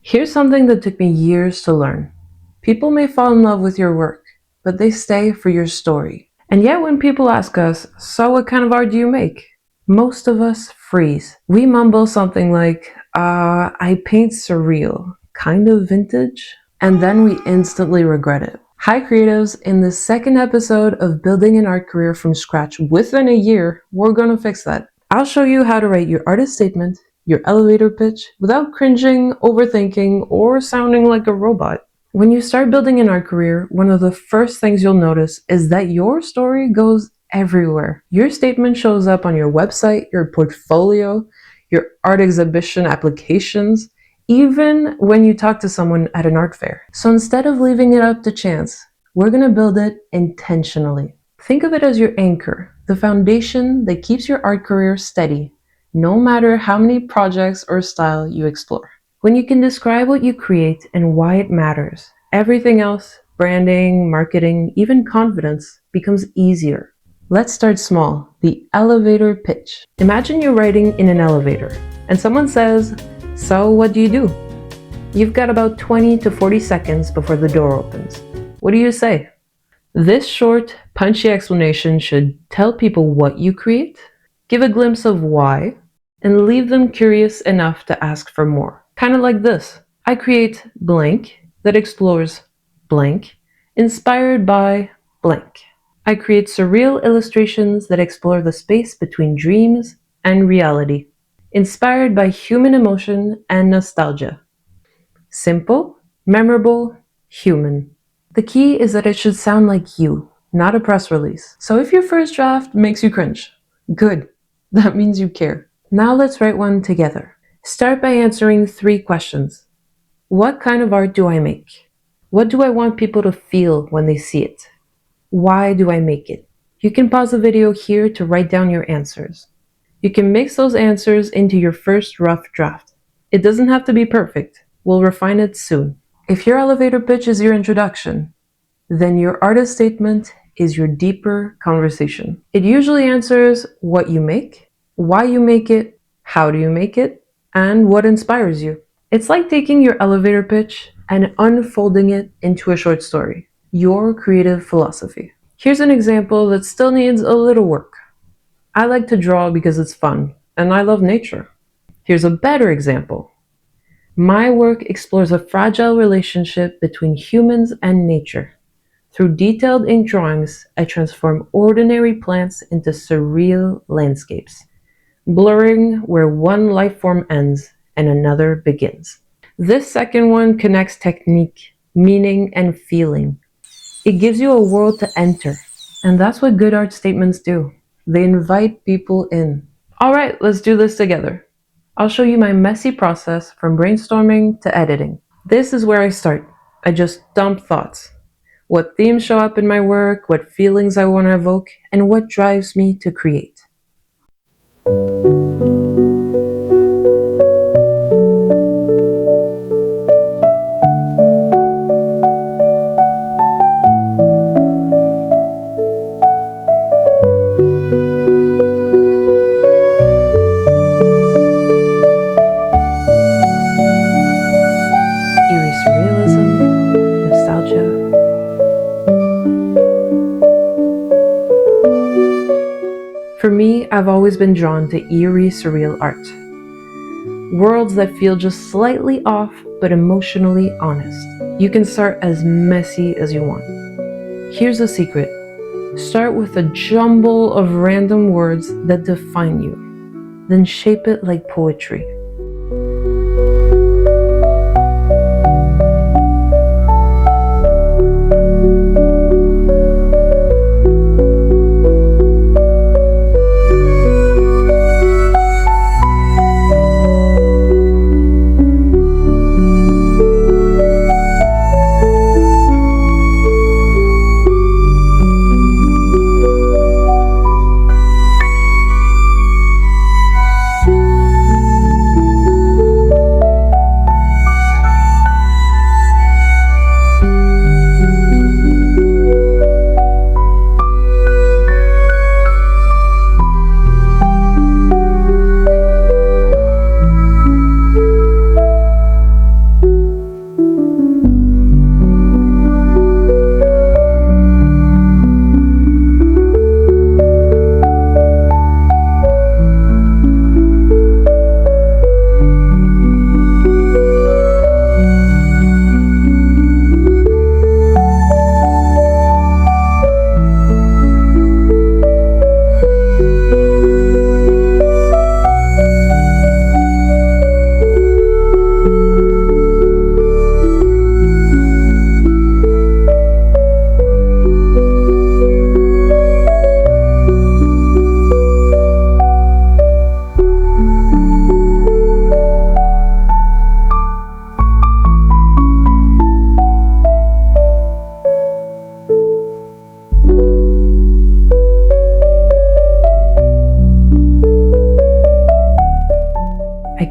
Here's something that took me years to learn. People may fall in love with your work, but they stay for your story. And yet when people ask us, so what kind of art do you make? Most of us freeze. We mumble something like, I paint surreal, kind of vintage, and then we instantly regret it. Hi creatives, in the second episode of Building an Art Career from Scratch within a year, we're gonna fix that. I'll show you how to write your artist statement, your elevator pitch, without cringing, overthinking, or sounding like a robot. When you start building an art career, one of the first things you'll notice is that your story goes everywhere. Your statement shows up on your website, your portfolio, your art exhibition applications, even when you talk to someone at an art fair. So instead of leaving it up to chance, we're gonna build it intentionally. Think of it as your anchor, the foundation that keeps your art career steady, no matter how many projects or style you explore. When you can describe what you create and why it matters, everything else, branding, marketing, even confidence, becomes easier. Let's start small, the elevator pitch. Imagine you're riding in an elevator, and someone says, so what do you do? You've got about 20 to 40 seconds before the door opens. What do you say? This short, punchy explanation should tell people what you create, give a glimpse of why, and leave them curious enough to ask for more. Kind of like this. I create blank that explores blank, inspired by blank. I create surreal illustrations that explore the space between dreams and reality, inspired by human emotion and nostalgia. Simple, memorable, human. The key is that it should sound like you, not a press release. So if your first draft makes you cringe, good. That means you care. Now let's write one together. Start by answering 3 questions. What kind of art do I make? What do I want people to feel when they see it? Why do I make it? You can pause the video here to write down your answers. You can mix those answers into your first rough draft. It doesn't have to be perfect. We'll refine it soon. If your elevator pitch is your introduction, then your artist statement is your deeper conversation. It usually answers what you make, why you make it, how do you make it, and what inspires you. It's like taking your elevator pitch and unfolding it into a short story, your creative philosophy. Here's an example that still needs a little work. I like to draw because it's fun, and I love nature. Here's a better example. My work explores a fragile relationship between humans and nature. Through detailed ink drawings, I transform ordinary plants into surreal landscapes, blurring where one life form ends and another begins. This second one connects technique, meaning, and feeling. It gives you a world to enter, and that's what good art statements do. They invite people in. All right, let's do this together. I'll show you my messy process from brainstorming to editing. This is where I start. I just dump thoughts. What themes show up in my work, what feelings I want to evoke, and what drives me to create. For me, I've always been drawn to eerie, surreal art. Worlds that feel just slightly off, but emotionally honest. You can start as messy as you want. Here's the secret. Start with a jumble of random words that define you. Then shape it like poetry.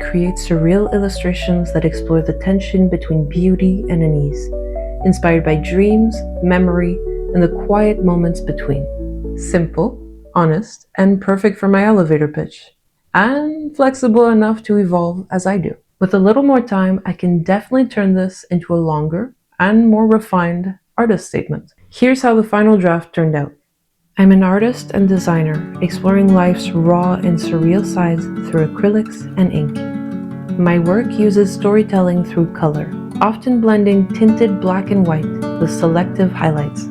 create surreal illustrations that explore the tension between beauty and unease, inspired by dreams, memory, and the quiet moments between. Simple, honest, and perfect for my elevator pitch, and flexible enough to evolve as I do. With a little more time, I can definitely turn this into a longer and more refined artist statement. Here's how the final draft turned out. I'm an artist and designer exploring life's raw and surreal sides through acrylics and ink. My work uses storytelling through color, often blending tinted black and white with selective highlights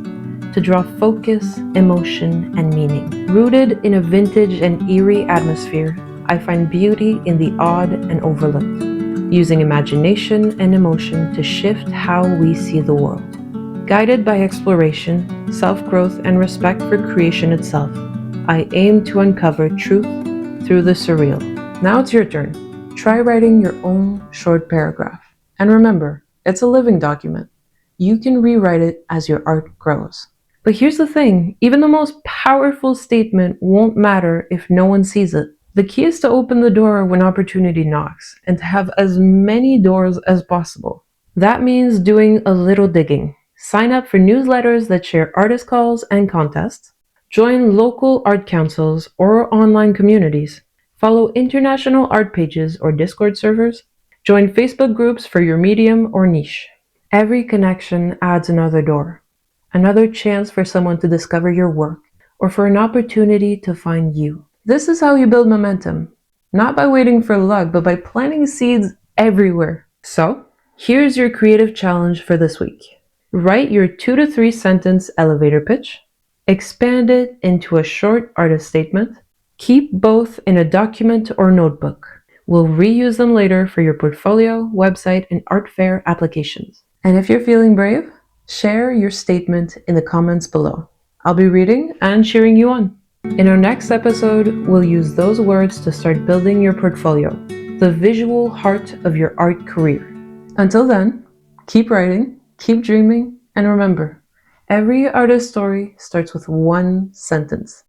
to draw focus, emotion, and meaning. Rooted in a vintage and eerie atmosphere, I find beauty in the odd and overlooked, using imagination and emotion to shift how we see the world. Guided by exploration, self-growth, and respect for creation itself, I aim to uncover truth through the surreal. Now it's your turn. Try writing your own short paragraph. And remember, it's a living document. You can rewrite it as your art grows. But here's the thing, even the most powerful statement won't matter if no one sees it. The key is to open the door when opportunity knocks, and to have as many doors as possible. That means doing a little digging. Sign up for newsletters that share artist calls and contests. Join local art councils or online communities. Follow international art pages or Discord servers. Join Facebook groups for your medium or niche. Every connection adds another door, another chance for someone to discover your work, or for an opportunity to find you. This is how you build momentum, not by waiting for luck, but by planting seeds everywhere. So, here's your creative challenge for this week. Write your 2 to 3 sentence elevator pitch, expand it into a short artist statement, keep both in a document or notebook. We'll reuse them later for your portfolio, website, and art fair applications. And if you're feeling brave, share your statement in the comments below. I'll be reading and cheering you on. In our next episode, we'll use those words to start building your portfolio, the visual heart of your art career. Until then, keep writing, keep dreaming, and remember, every artist story starts with one sentence.